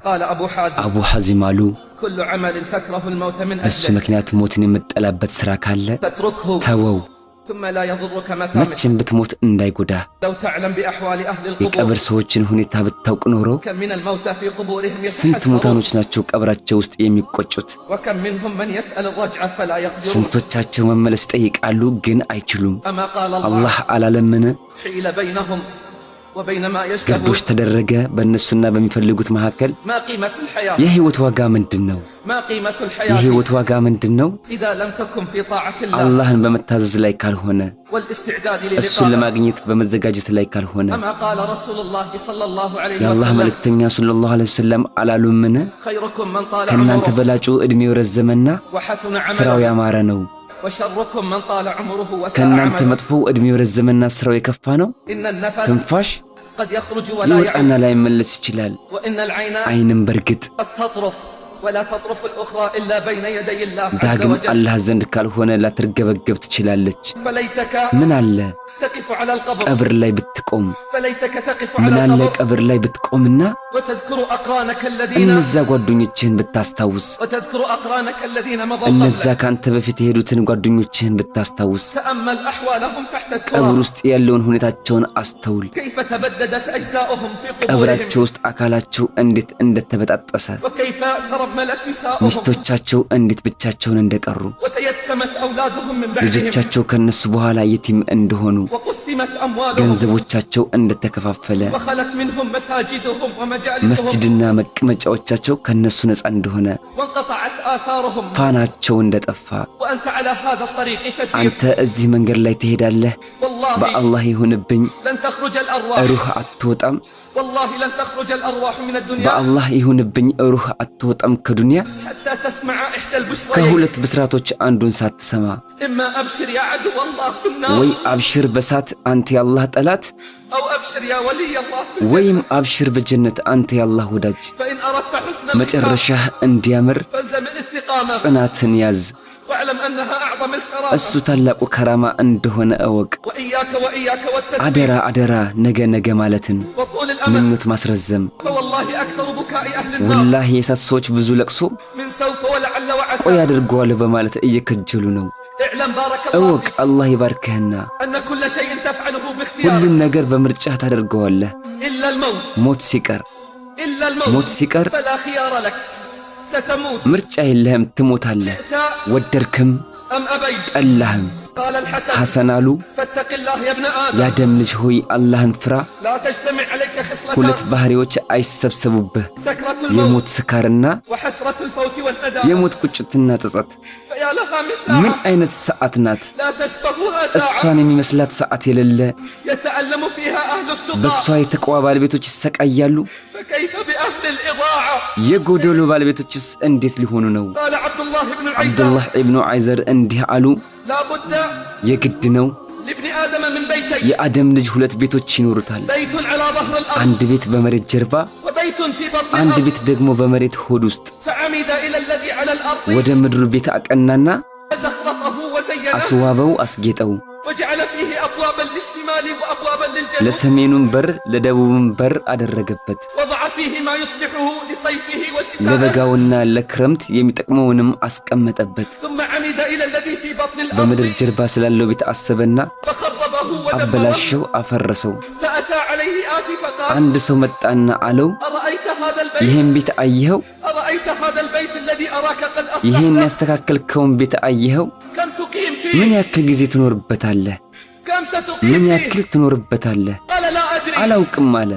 قال أبو حازم قالوا كل عمل تكره الموت من بس مكنيات موتن የምትጠላበት ስራ ካለ ተወው ثم لا يضرك متى መቼም ብትሞት እንዳይጎዳ لو تعلم بأحوال أهل القبور የቀብር ሰዎችን ሁኔታ ብታውቅ ኖሮ كم من الموتى في قبورهم ስንት ሙታኖች ናቸው ቀብራቸው ውስጥ የሚቆጩት وكم منهم من يسأل الرجعة فلا يقدرون ስንቶቻቸው መመለስ ጠይቃሉ ግን አይችሉም أما قال الله አላለምን حيل بينهم وبين ما يشتهون ገዶች ተደረገ በእነሱና በሚፈልጉት መካከል ما قيمة الحياة የህይወት ዋጋ ምንድነው ما قيمة الحياة የህይወት ዋጋ ምንድነው إذا لم تكن في طاعة الله አላህን በመታዘዝ ላይ ካልሆነ والاستعداد እሱን للقاء ለማግኘት በመዘጋጀት ላይ ካልሆነ أما قال رسول الله صلى الله عليه የአላህ وسلم መልእክተኛ ሰለላሁ ዐለይሂ ወሰለም አላሉምን خيركم من طال ከናንተ عمره በላጩ እድሜው ረዘመና وحسن ስራው عمله ያማረ ነው وشركم من طال عمره وساء ከናንተ عمله መጥፎ እድሜው ረዘመና ስራው የከፋ ነው إن النفس ትንፋሽ قد يخرج ولا ይወጣና يعود ላይ መለስ ይችላል وإن العين አይንም በርግጥ قد تطرف ولا تطرف الأخرى إلا بين يدي الله عز ዳግም وجل አላህ ዘንድ ካልሆነ ላትርገበገብ ትችላለች فليتك ምን አለ تقف على القبر ቀብር ላይ ብትቆም فليتك تقف ምን على አለ القبر ቀብር ላይ ብትቆምና وتذكر أقرانك الذين እነዛ ጓደኞችህን ብታስታውስ وتذكر أقرانك الذين مضوا እነዛ قبلك ካንተ በፊት የሄዱትን ጓደኞችህን ብታስታውስ تأمل أحوالهم تحت ቀብር التراب ውስጥ ያለውን ሁኔታቸውን አስተውል كيف تبددت أجزاؤهم في قبورهم ቀብራቸው ውስጥ አካላቸው እንዴት እንደተበጣጠሰ وكيف ترملت نساؤهم ሚስቶቻቸው እንዴት ብቻቸውን እንደቀሩ وتيتمت أولادهم من بعدهم ልጆቻቸው ከነሱ በኋላ የቲም እንደሆኑ وقسمت أموالهم ገንዘቦቻቸው እንደተከፋፈለ وخلت منهم مساجدهم ومجالسهم መስጂድና መቀመጫዎቻቸው ከነሱ ነፃ እንደሆነ وانقطعت آثارهم ፋናቸው እንደጠፋ وأنت على هذا الطريق تسير አንተ እዚህ መንገድ ላይ ትሄዳለህ والله በአላህ ይሁንብኝ لن تخرج الأرواح ሩህ አትወጣም والله لن تخرج الأرواح من الدنيا በአላህ ይሁንብኝ ሩህ አትወጣም ከዱንያ حتى تسمع إحدى البشرين ከሁለት ብስራቶች አንዱን ሳትሰማ إما أبشر يا عدو الله بالنار ወይ አብሽር በሳት አንተ የአላህ ጠላት أو أبشر يا ولي الله ወይም አብሽር በጀነት አንተ የአላህ ወዳጅ فإن أردت حسن መጨረሻህ እንዲያምር فالزم الاستقامة ጽናትን ያዝ واعلم أنها أعظم الكرامة እሱ ታላቁ ከራማ እንደሆነ እወቅ وإياك والتسبيح አደራ አደራ ነገ ማለትን وطول الأمل ምኞት ማስረዘም فوالله أكثر بكاء أهل النار ወላሂ የሳት ሰዎች ብዙ ለቅሶ من سوف ولعل وعسى ቆይ አድርገዋል በማለት እየከጀሉ ነው اعلم بارك الله እወቅ አላህ ይባርክህና أن كل شيء تفعله ሁሉም باختيارك ነገር በምርጫህ ታደርገዋለህ إلا الموت ሞት ሲቀር إلا ሞት الموت ሲቀር فلا خيار لك ستموت ምርጫ የለህም ትሞታለህ شئت ወደድክም أم أبيت ጠላህም قال الحسن ሐሰን አሉ فاتق الله يا ابن آدم ያደም ልጅ ሆይ አላህን ፍራ لا تجتمع عليك ሁለት خصلتان ባህሪዎች አይሰብሰቡብህ سكرة الموت የሞት ስካርና وحسرة الفوت والندى የሞት ቁጭትና ጸጸት فيا لها من ምን ساعة አይነት ሰዓት ናት لا تشبهها ساعة እሷን የሚመስላት ሰዓት የሌለ يتألم فيها أهل በሷ التقى የተቋዋ ባለቤቶች ይሰቃያሉ فكيف بأهل الإضاعة የጎደሉ ባለቤቶችስ እንዴት ሊሆኑ ነው قال عبد الله بن العيسى አብዱላህ ኢብኑ አይዘር እንዲህ አሉ لا بد የግድ ነው لابن آدم من بيتين የአደም ልጅ ሁለት ቤቶች ይኖሩታል بيت على ظهر الأرض አንድ ቤት በመሬት ጀርባ وبيت في بطن አንድ الأرض ቤት ደግሞ በመሬት ሆድ ውስጥ فعمد إلى الذي على الأرض ወደ ምድሩ ቤት አቀናና فزخرفه وزينه አስዋበው አስጌጠው وجعل فيه أبوابا للشمال وأبوابا للجنوب ለሰሜኑም በር ለደቡብም በር አደረገበት وضع فيه ما يصلحه لصيفه وشتائه ለበጋውና ለክረምት የሚጠቅመውንም አስቀመጠበት ثم عمد إلى الذي في بطن الأرض በምድር ጀርባ ስላለው ቤት አሰበና فخربه ودمره አበላሸው አፈረሰው فأتى عليه آتي فقال አንድ ሰው መጣና አለው أرأيت هذا البيت ይሄን ቤት አየኸው أرأيت هذا البيت الذي أراك قد ይሄን أصلحته ያስተካከልከውን ቤት አየኸው كم تقيم ምን فيه ያክል ጊዜ ትኖርበታለህ كم ستقيم ምን فيه ያክል ትኖርበታለህ قال لا أدري አላውቅም አለ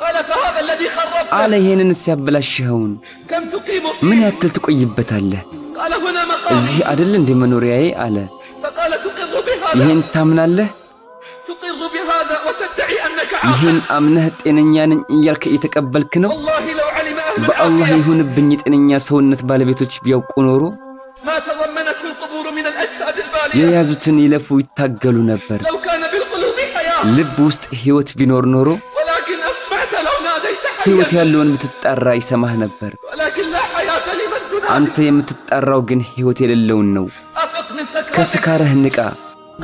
قال فهذا الذي خربته አለ ይሄንን ሲያበላሽኸውን كم تقيم ምን فيه ያክል ትቆይበታለህ قال هنا مقام እዚህ አይደል እንደ መኖሪያዬ አለ فقال تقر بهذا ይሄን ታምናለህ تقر بهذا وتدعي أنك عاقل ይሄን አምነህ ጤነኛ ነኝ እያልክ እየተቀበልክ ነው والله لو علم أهل በአላህ العافية ይሁንብኝ ጤነኛ ሰውነት ባለቤቶች ቢያውቁ ኖሮ ما تضمنته القبور من الأجساد البالية የያዙትን ይለፉ ይታገሉ ነበር لو كان بالقلوب حياة ልብ ውስጥ ህይወት ቢኖር ኖሮ ولكن أسمعت لو ناديت ህይወት حيا ያለውን ብትጣራ ይሰማህ ነበር ولكن لا حياة لمن تنادي አንተ የምትጣራው ግን ህይወት የሌለውን ነው أفق من سكرتك ከስካርህ ንቃ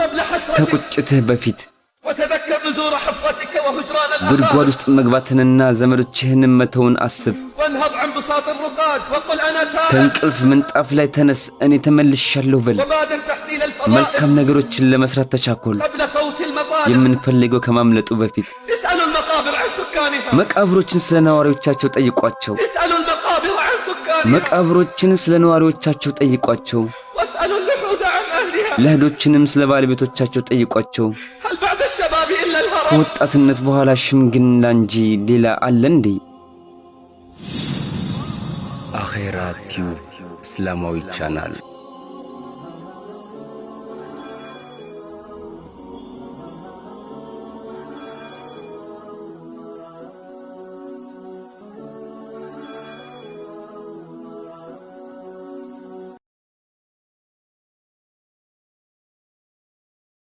قبل حسرتك ከቁጭትህ በፊት وتذكر نزور حفرتك وهجران ጉድጓድ الأقارب ውስጥ መግባትንና ዘመዶችህን መተውን አስብ وانهض عن بساط الرقاد وقل أنا تائب ከእንቅልፍ ምንጣፍ ላይ ተነስ እኔ ተመልሻለሁ በል وبادر تحصيل መልካም الفضائل ነገሮችን ለመስራት ተቻኮል قبل فوت المطالب የምንፈልገው ከማምለጡ በፊት اسألوا المقابر عن سكانها መቃብሮችን ስለ ነዋሪዎቻቸው ጠይቋቸው اسألوا المقابر عن سكانها መቃብሮችን ስለ ነዋሪዎቻቸው ጠይቋቸው واسألوا اللحود عن أهلها ለህዶችንም ስለ ባለቤቶቻቸው ጠይቋቸው هل بعد الشباب إلا الهرم ከወጣትነት በኋላ ሽምግልና እንጂ ሌላ አለ እንዴ አኺራ ቲዩብ እስላማዊ ቻናል